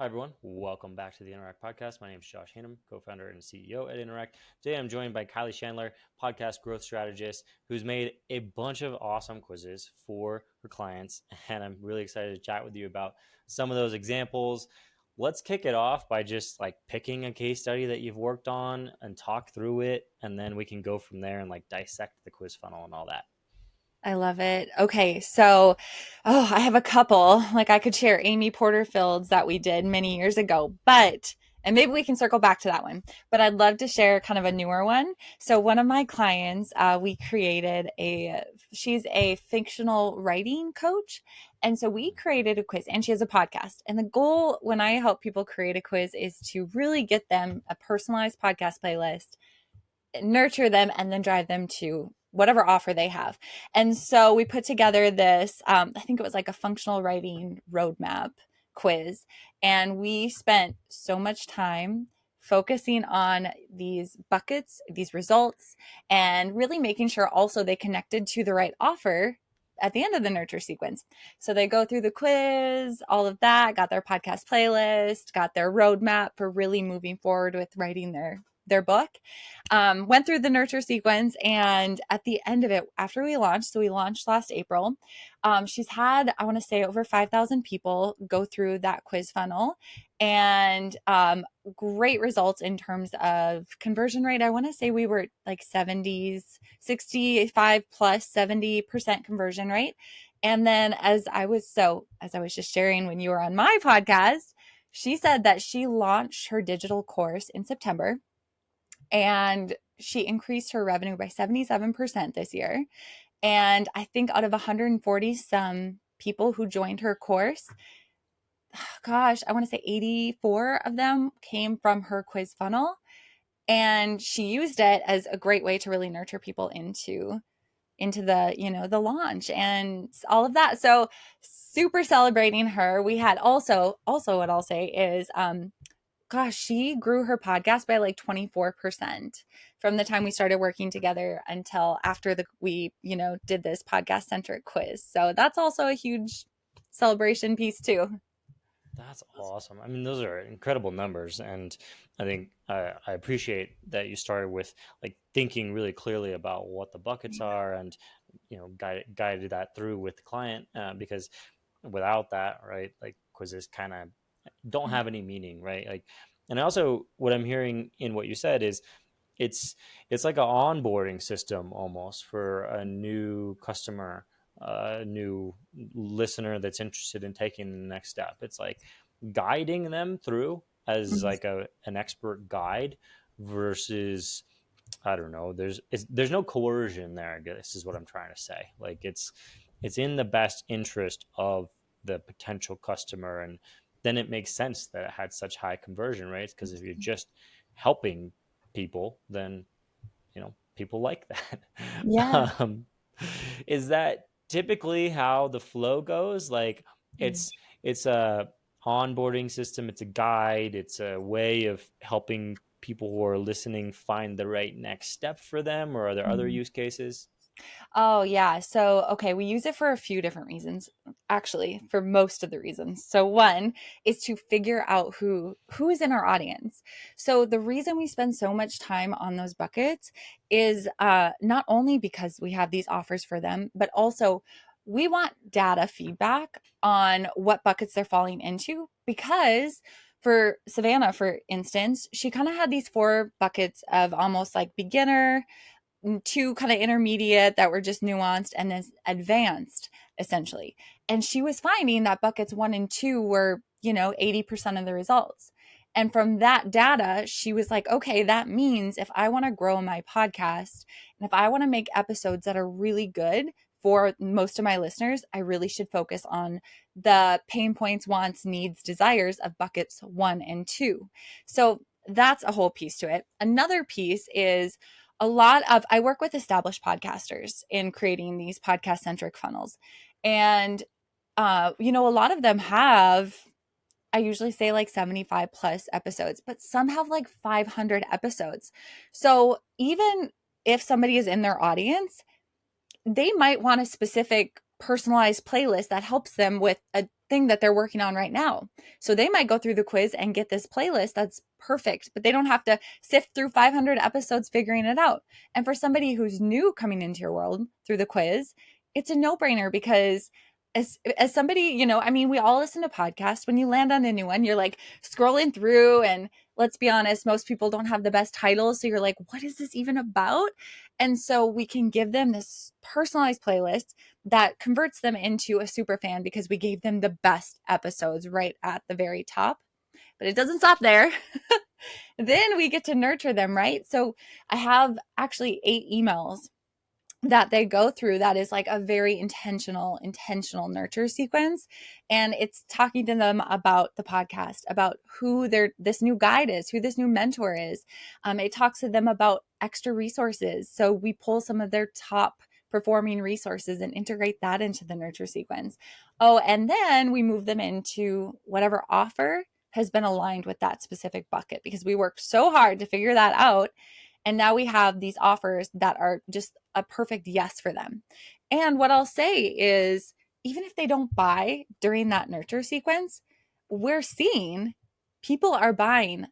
Hi, everyone. Welcome back to the Interact podcast. My name is Josh Hannum, co-founder and CEO at Interact. Today, I'm joined by Kylee Chandler, podcast growth strategist, who's made a bunch of awesome quizzes for her clients. And I'm really excited to chat with you about some of those examples. Let's kick it off by just picking a case study that you've worked on and talk through it. And then we can go from there and dissect the quiz funnel and all that. I love it. Okay, I have a couple. I could share Amy Porterfield's that we did many years ago, and maybe we can circle back to that one. But I'd love to share kind of a newer one. So one of my clients, we created she's a fictional writing coach. And so we created a quiz and she has a podcast. And the goal when I help people create a quiz is to really get them a personalized podcast playlist, nurture them, and then drive them to whatever offer they have. And so we put together this, I think it was like a functional writing roadmap quiz. And we spent so much time focusing on these buckets, these results, and really making sure also they connected to the right offer at the end of the nurture sequence. So they go through the quiz, all of that, got their podcast playlist, got their roadmap for really moving forward with writing their book, went through the nurture sequence, and at the end of it, after we launched, so we launched last April, she's had, I want to say, over 5,000 people go through that quiz funnel, and great results in terms of conversion rate. I want to say we were like 70s, 65 plus 70% conversion rate. And then as I was just sharing when you were on my podcast, she said that she launched her digital course in September and she increased her revenue by 77% this year. And I think out of 140 some people who joined her course, gosh, I want to say 84 of them came from her quiz funnel. And she used it as a great way to really nurture people into the launch and all of that. So super celebrating her. We had also what I'll say is gosh, she grew her podcast by like 24% from the time we started working together until after we did this podcast centric quiz. So that's also a huge celebration piece too. That's awesome. I mean, those are incredible numbers, and I think I appreciate that you started with thinking really clearly about what the buckets are, and guided that through with the client, because without that, right, quizzes kind of don't have any meaning, right? And also what I'm hearing in what you said is it's like an onboarding system almost for a new customer, a new listener that's interested in taking the next step. It's like guiding them through as an expert guide versus, I don't know, there's no coercion there, I guess is what I'm trying to say. It's in the best interest of the potential customer, and then it makes sense that it had such high conversion rates, because if you're just helping people, then people like Yeah. that. Is that typically how the flow goes? It's a onboarding system, it's a guide, it's a way of helping people who are listening find the right next step for them, or are there other Mhm. use cases? Oh, yeah. So, okay, we use it for a few different reasons, actually, for most of the reasons. So, one is to figure out who is in our audience. So, the reason we spend so much time on those buckets is not only because we have these offers for them, but also we want data feedback on what buckets they're falling into, because for Savannah, for instance, she kind of had these four buckets of almost like beginner, two kind of intermediate that were just nuanced, and then advanced essentially. And she was finding that buckets one and two were 80% of the results. And from that data, she was like, okay, that means if I want to grow my podcast and if I want to make episodes that are really good for most of my listeners, I really should focus on the pain points, wants, needs, desires of buckets one and two. So that's a whole piece to it. Another piece is I work with established podcasters in creating these podcast centric funnels. And, a lot of them have, I usually say like 75 plus episodes, but some have like 500 episodes. So even if somebody is in their audience, they might want a specific personalized playlist that helps them with a thing that they're working on right now. So they might go through the quiz and get this playlist that's perfect, but they don't have to sift through 500 episodes figuring it out. And for somebody who's new coming into your world through the quiz, it's a no-brainer because as somebody, I mean, we all listen to podcasts. When you land on a new one, you're like scrolling through, and let's be honest, most people don't have the best titles. So you're like, what is this even about? And so we can give them this personalized playlist that converts them into a super fan because we gave them the best episodes right at the very top. But it doesn't stop there. Then we get to nurture them, right? So I have actually 8 emails that they go through that is like a very intentional nurture sequence, and it's talking to them about the podcast, about who this new guide is, who this new mentor is. It talks to them about extra resources, so we pull some of their top performing resources and integrate that into the nurture sequence. Oh, and then we move them into whatever offer has been aligned with that specific bucket, because we worked so hard to figure that out. And now we have these offers that are just a perfect yes for them. And what I'll say is, even if they don't buy during that nurture sequence, we're seeing people are buying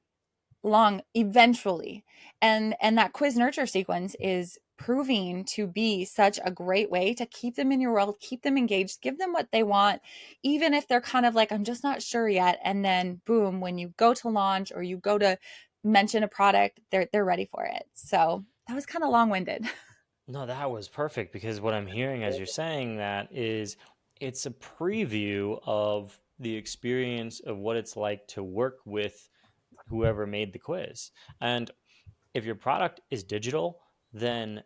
long eventually. And that quiz nurture sequence is proving to be such a great way to keep them in your world, keep them engaged, give them what they want, even if they're kind of like, I'm just not sure yet. And then boom, when you go to launch or you go to mention a product, they're ready for it. So that was kind of long-winded. No, that was perfect because what I'm hearing as you're saying that is it's a preview of the experience of what it's like to work with whoever made the quiz. And if your product is digital, then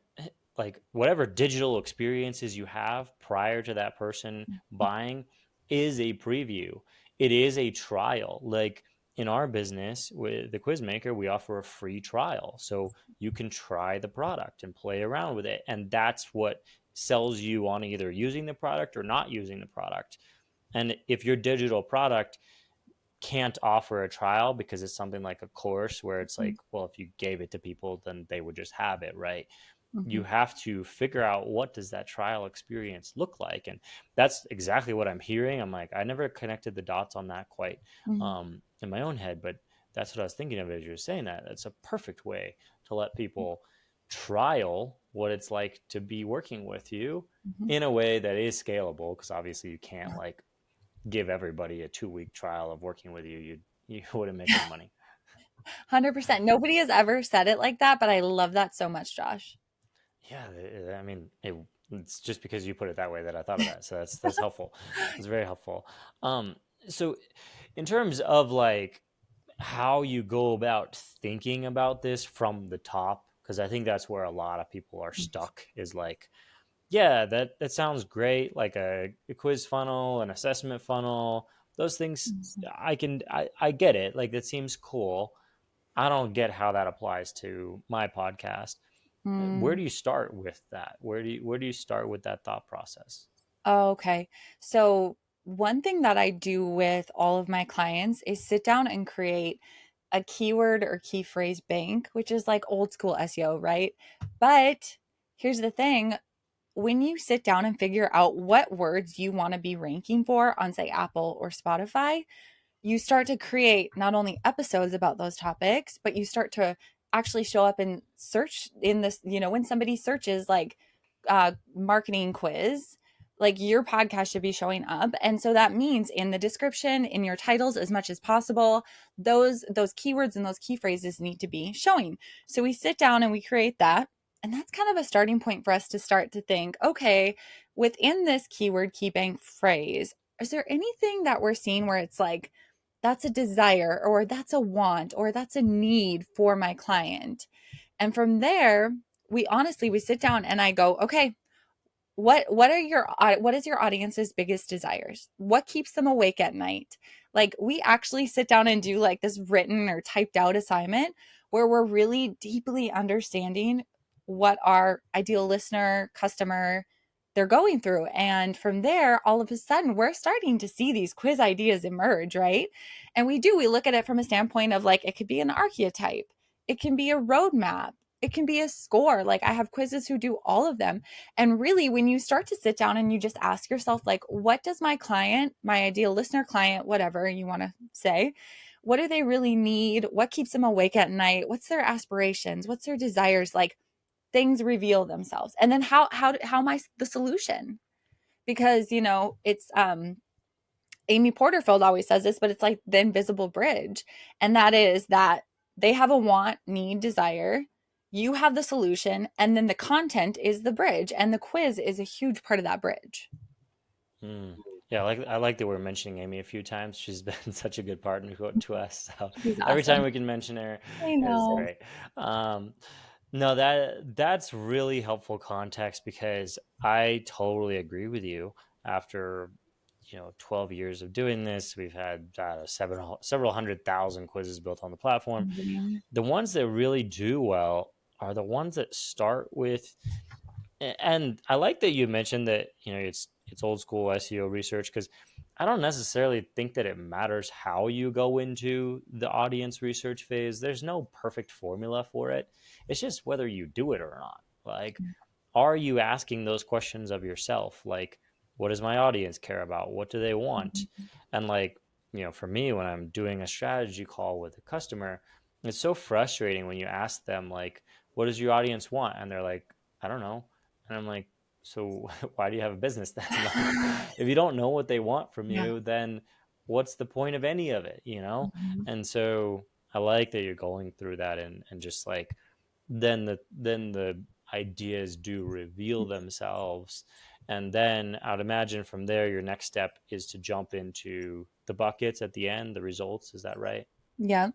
like whatever digital experiences you have prior to that person buying is a preview. It is a trial. Like in our business with the quiz maker, we offer a free trial. So you can try the product and play around with it. And that's what sells you on either using the product or not using the product. And if your digital product can't offer a trial because it's something like a course where it's like, well, if you gave it to people, then they would just have it, right? Mm-hmm. You have to figure out what does that trial experience look like, and that's exactly what I'm hearing. I'm like, I never connected the dots on that quite Mm-hmm. in my own head, but that's what I was thinking of as you were saying that. That's a perfect way to let people trial what it's like to be working with you Mm-hmm. in a way that is scalable, because obviously you can't like give everybody a 2 week trial of working with you. You wouldn't make any money. 100%. Nobody has ever said it like that, but I love that so much, Josh. Yeah, I mean, it's just because you put it that way that I thought of that. So that's helpful. It's very helpful. Um, so in terms of like how you go about thinking about this from the top, because I think that's where a lot of people are stuck, is like, yeah, that sounds great, like a quiz funnel, an assessment funnel, those things. I get it. Like that seems cool. I don't get how that applies to my podcast. Where Mm. do you start with that? Where do you start with that thought process? Oh, okay. So one thing that I do with all of my clients is sit down and create a keyword or key phrase bank, which is like old school SEO, right? But here's the thing, when you sit down and figure out what words you want to be ranking for on, say, Apple or Spotify, you start to create not only episodes about those topics, but you start to actually show up and search in this, when somebody searches like marketing quiz, like your podcast should be showing up. And so that means in the description, in your titles, as much as possible, those keywords and those key phrases need to be showing. So we sit down and we create that. And that's kind of a starting point for us to start to think, okay, within this keyword key bank phrase, is there anything that we're seeing where it's like, that's a desire, or that's a want, or that's a need for my client? And from there, we sit down and I go, okay, what is your audience's biggest desires? What keeps them awake at night? Like we actually sit down and do like this written or typed out assignment where we're really deeply understanding what our ideal listener, customer, they're going through. And from there, all of a sudden, we're starting to see these quiz ideas emerge, right? And we look at it from a standpoint of like, it could be an archetype, it can be a roadmap, it can be a score. Like I have quizzes who do all of them. And really, when you start to sit down and you just ask yourself, like, what does my client, my ideal listener client, whatever you want to say, what do they really need? What keeps them awake at night? What's their aspirations? What's their desires? Like things reveal themselves. And then how am I the solution? Because, it's Amy Porterfield always says this, but it's like the invisible bridge. And that is that they have a want, need, desire. You have the solution, and then the content is the bridge, and the quiz is a huge part of that bridge. Hmm. Yeah, I like that we're mentioning Amy a few times. She's been such a good partner to us. So She's every time awesome. we can mention her I is know. great. Um, no, that's really helpful context because I totally agree with you. After 12 years of doing this, we've had several hundred thousand quizzes built on the platform. The ones that really do well are the ones that start with, and I like that you mentioned that it's old school SEO research, because I don't necessarily think that it matters how you go into the audience research phase. There's no perfect formula for it. It's just whether you do it or not. Like, are you asking those questions of yourself? Like, what does my audience care about? What do they want? And like, for me, when I'm doing a strategy call with a customer, it's so frustrating when you ask them, like, what does your audience want? And they're like, I don't know. And I'm like, so why do you have a business then? Like, if you don't know what they want from Yeah. you, then what's the point of any of it? Mhm. And so I like that you're going through that, and just like, then the ideas do reveal themselves. And then I'd imagine from there your next step is to jump into the buckets at the end, the results. Is that right? Yeah.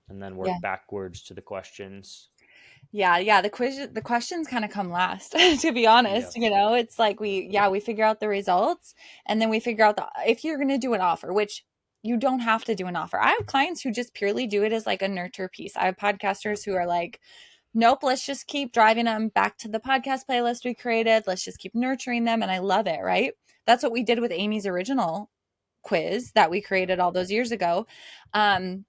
And then Yeah. work backwards to the questions. Yeah, the questions kind of come last, to be Yeah. honest. It's like we figure out the results, and then we figure out if you're going to do an offer, which you don't have to do an offer. I have clients who just purely do it as like a nurture piece. I have Yeah. podcasters who are like, nope, let's just keep driving them back to the podcast playlist we created. Let's just keep nurturing them. And I love it, right? That's what we did with Amy's original quiz that we Yeah. created all those years ago. Um,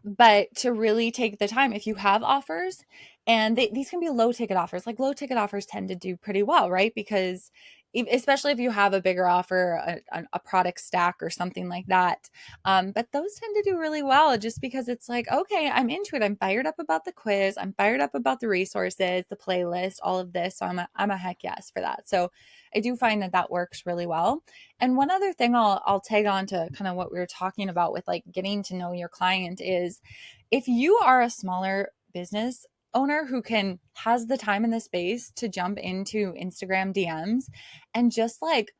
but to really take the time, if you have offers, and these can be low ticket offers, like low ticket offers tend to do pretty well, right? Because especially if you have a bigger offer, a product stack or something like that. But those tend to do really well just because it's like, okay, I'm into it. I'm fired up about the quiz. I'm fired up about the resources, the playlist, all of this. So I'm a heck yes for that. So I do find that that works really well. And one other thing I'll tag on to kind of what we were talking about with like getting to know your client is if you are a smaller business owner who has the time and the space to jump into Instagram DMs and just like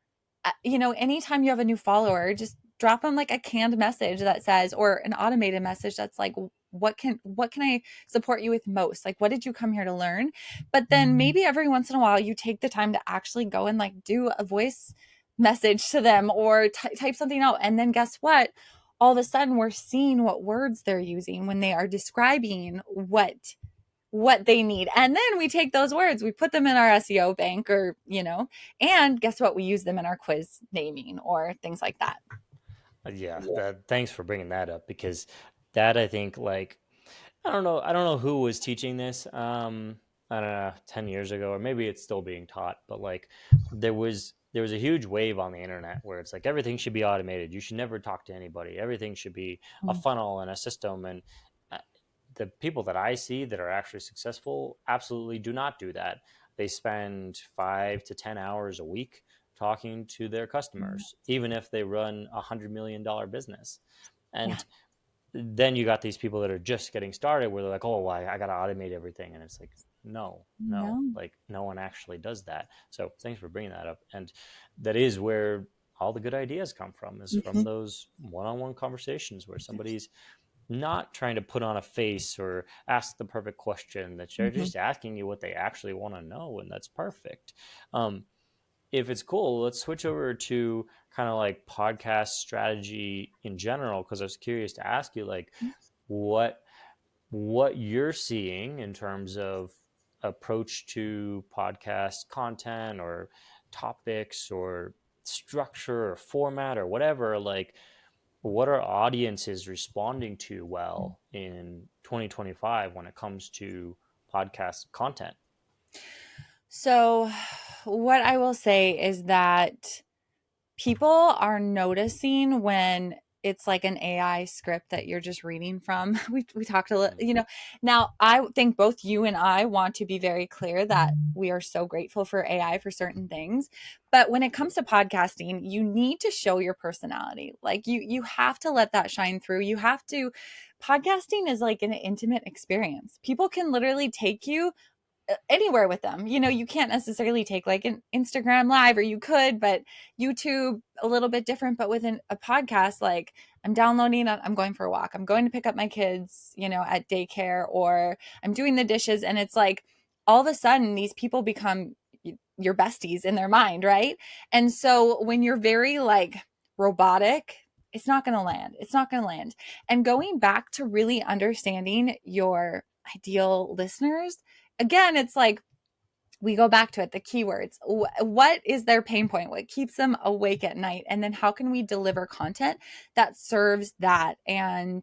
anytime you have a new follower, just drop them like a canned message that says, or an automated message that's like, what can I support you with most? Like, what did you come here to learn? But then maybe every once in a while you take the time to actually go and like do a voice message to them or type something out. And then guess what? All of a sudden we're seeing what words they're using when they are describing what they need. And then we take those words, we put them in our SEO bank and guess what? We use them in our quiz naming or things like that. Yeah, thanks for bringing that up, because that, I think, like, I don't know who was teaching this. I don't know, 10 years ago, or maybe it's still being taught, but like, there was a huge wave on the internet where it's like everything should be automated. You should never talk to anybody. Everything should be a Mm, funnel and a system. And uh, the people that I see that are actually successful absolutely do not do that. They spend 5 to 10 hours a week talking to their customers, even if they run $100 million business. yeah. And then you got these people that are just getting started where they're like, oh, well, I got to automate everything. And it's like, no, no, No. like no one actually does that. So thanks for bringing that up. And that is where all the good ideas come from, is from Mhm, those one-on-one conversations where somebody's not trying to put on a face or ask the perfect question, that they're mhm, just asking you what they actually want to know. And that's perfect. Um, if it's cool, let's switch over to kind of like podcast strategy in general, because I was curious to ask you, like, what what you're seeing in terms of approach to podcast content or topics or structure or format or whatever. Like, what are audiences responding to well in 2025 when it comes to podcast content? So, what I will say is that people are noticing when it's like an AI script that you're just reading from. We talked a little, Mm, now I think both you and I want to be very clear that we are so grateful for AI for certain things. But when it yep. comes to podcasting, you need to show your personality. Like you have to let that shine through. You have to Podcasting is like an intimate experience. People can literally take you anywhere with them. You can't necessarily take like an Instagram live, or you could, but YouTube a little bit different. But within a podcast, like I'm downloading, I'm going for a walk, I'm going to pick up my kids, at daycare, or I'm doing the dishes. And it's like all of a sudden these people become your besties in their mind, right? And so when you're very like robotic, it's not going to land. It's not going to land. And going back to really understanding your ideal listeners, again, it's like we go back to it, the keywords. What is their pain point? What keeps them awake at night? And then how can we deliver content that serves that? And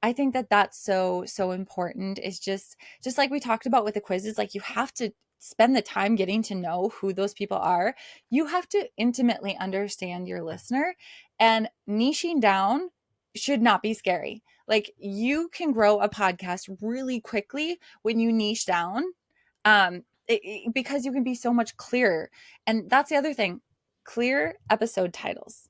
I think that that's so important. Is just like we talked about with the quizzes, like you have to spend the time getting to know who those people are. You have to intimately understand your listener, and niching down should not be scary. Like you can grow a podcast really quickly when you niche down, because you can be so much clearer. And that's the other thing, clear episode titles.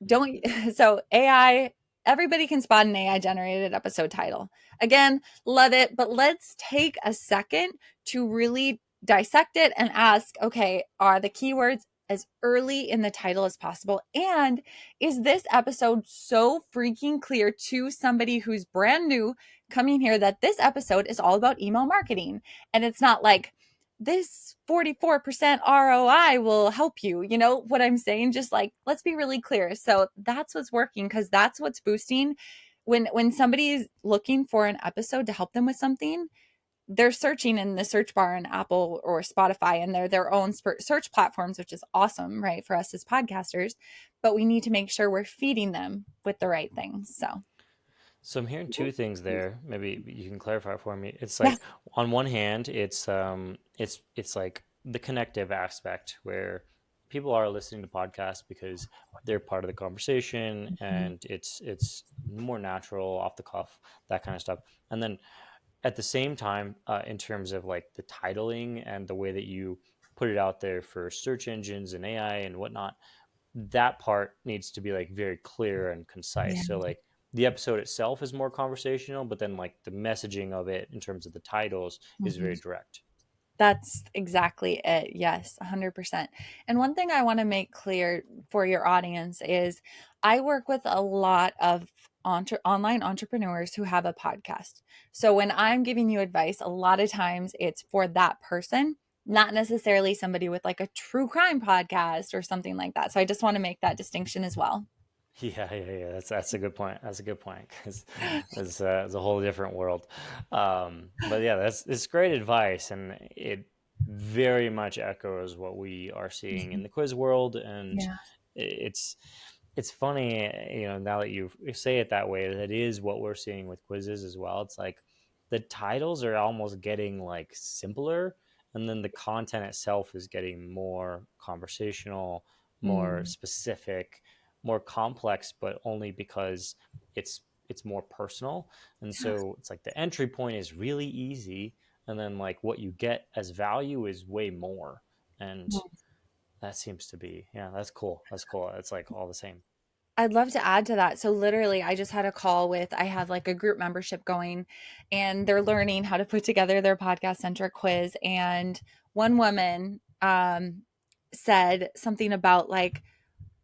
Mm. Don't so AI, everybody can spot an AI generated episode title. Again, love it, but let's take a second to really dissect it and ask, okay, are the keywords as early in the title as possible? And is this episode so freaking clear to somebody who's brand new coming here that this episode is all about email marketing? And it's not like this 44% ROI will help you. You know what I'm saying? Just like, let's be really clear. So that's what's working, because that's what's boosting. When somebody is looking for an episode to help them with something, they're searching in the search bar in Apple or Spotify, and they're their own search platforms, which is awesome, right? For us as podcasters, but we need to make sure we're feeding them with the right things. So, So I'm hearing two things there. Maybe you can clarify for me. It's yeah. like on one hand, it's like the connective aspect where people are listening to podcasts because they're part of the conversation Mhm. and it's more natural, off the cuff, that kind of stuff. And then at the same time, in terms of like the titling and the way that you put it out there for search engines and AI and whatnot, that part needs to be like very clear and Yeah. concise. So like the episode itself is more conversational, but then like the messaging of it in terms of the titles is Mhm. very direct. That's exactly it. Yes, 100%. And one thing I want to make clear for your audience is I work with a lot of online entrepreneurs who have a podcast. So when I'm giving you advice, a lot of times it's for that person, not necessarily somebody with like a true crime podcast or something like that. So I just want to make that distinction as well. Yeah. That's a good point. That's a good point because it's a whole different world. But yeah, that's it's great advice, and it very much echoes what we are seeing in Mhm. the quiz world. And Yeah. it's it's funny, now that you say it that way, that is what we're seeing with quizzes as well. It's like the titles are almost getting like simpler, and then the content itself is getting more conversational, more Mm. specific, more complex, but only because it's more personal. And so it's like the entry point is really easy, and then like what you get as value is way more. And Yeah. that seems to be, yeah, that's cool. That's cool. It's like all the same. I'd love to add to that. So literally, I just had a call with I have like a group membership going, and they're learning how to put together their podcast centric quiz. And one woman said something about like,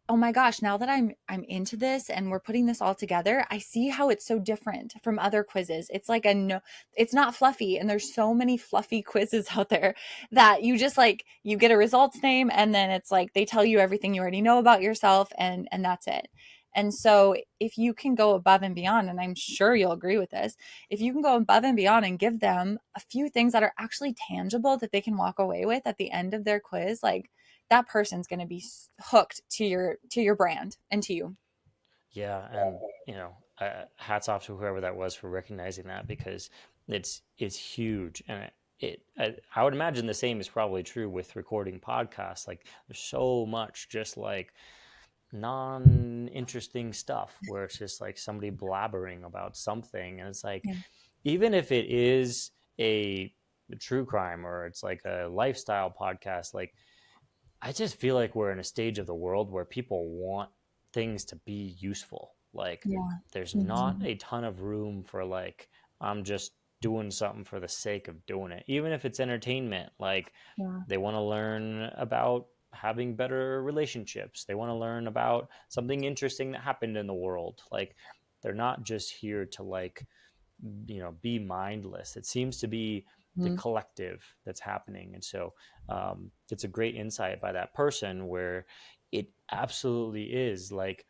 oh my gosh, now that I'm into this and we're putting this all together, I see how it's so different from other quizzes. It's like a no, it's not fluffy, and there's so many fluffy quizzes out there that you just like you get a results name, and then it's like they tell you everything you already know about yourself, and that's it. And so if you can go above and beyond, and I'm sure you'll agree with this, if you can go above and beyond and give them a few things that are actually tangible that they can walk away with at the end of their quiz, like that person's going to be hooked to your brand and to you. Yeah, and hats off to whoever that was for recognizing that, because it's huge. And I would imagine the same is probably true with recording podcasts. Like there's so much just like non-interesting stuff where it's just like somebody blabbering about something, and it's like, Yeah. even if it is a true crime or it's like a lifestyle podcast, like I just feel like we're in a stage of the world where people want things to be useful. Like Yeah. there's not Mhm. a ton of room for like I'm just doing something for the sake of doing it. Even if it's entertainment, like Yeah. they want to learn about having better relationships. They want to learn about something interesting that happened in the world. Like they're not just here to like, be mindless. It seems to be the Mhm. collective that's happening. And so it's a great insight by that person where it absolutely is like,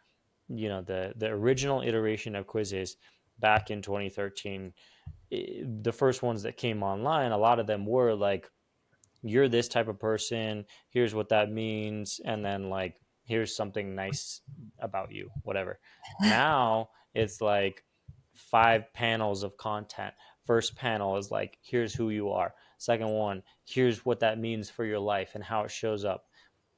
the original iteration of quizzes back in 2013, the first ones that came online, a lot of them were like, you're this type of person, here's what that means, and then like here's something nice about you, whatever. Now it's like 5 panels of content. First panel is like, here's who you are. Second one, here's what that means for your life and how it shows up.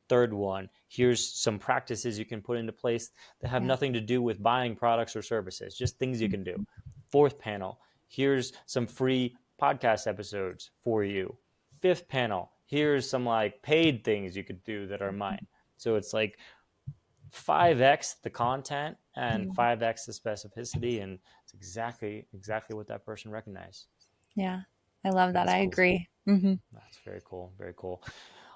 Third one, here's some practices you can put into place that have Yeah. nothing to do with buying products or services, just things you can do. Mhm. Fourth panel, here's some free podcast episodes for you. Fifth panel, here's some like paid things you could do that are mine. So it's like 5x the content and Yeah. 5x the specificity, and it's exactly what that person recognized. Yeah. I love that. That's I cool. agree. Hmm. That's very cool. Very cool.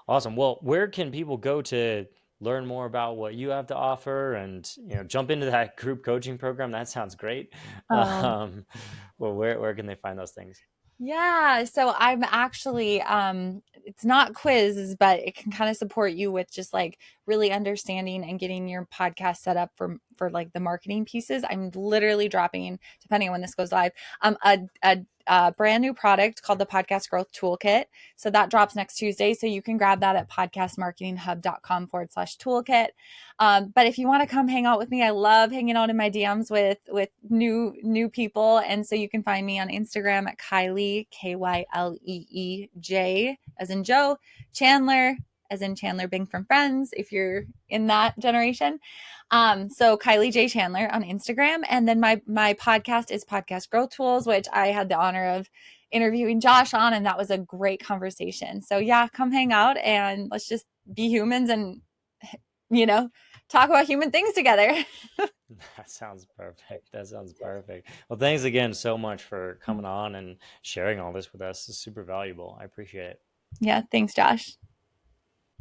Awesome. Well, where can people go to learn more about what you have to offer and jump into that group coaching program? That sounds great. Oh, Um, well, where can they find those things? yeah. So I'm actually, it's not quizzes, but it can kind of support you with just like really understanding and getting your podcast set up for like the marketing pieces. I'm literally dropping, depending on when this goes live, a brand new product called the Podcast Growth Toolkit. So that drops next Tuesday. So you can grab that at podcastmarketinghub.com/toolkit. But if you want to come hang out with me, I love hanging out in my DMs with new people, and so you can find me on Instagram at Kylee, KYLEEJ as in Joe, Chandler as in Chandler Bing from Friends, if you're in that generation. So Kylee J Chandler on Instagram, and then my podcast is Podcast Growth Tools, which I had the honor of interviewing Josh on, and that was a great conversation. So yeah, come hang out and let's just be humans and you know talk about human things together. That sounds perfect. That sounds perfect. Well, thanks again so much for coming on and sharing all this with us. It's super valuable. I appreciate it. Yeah, thanks, Josh.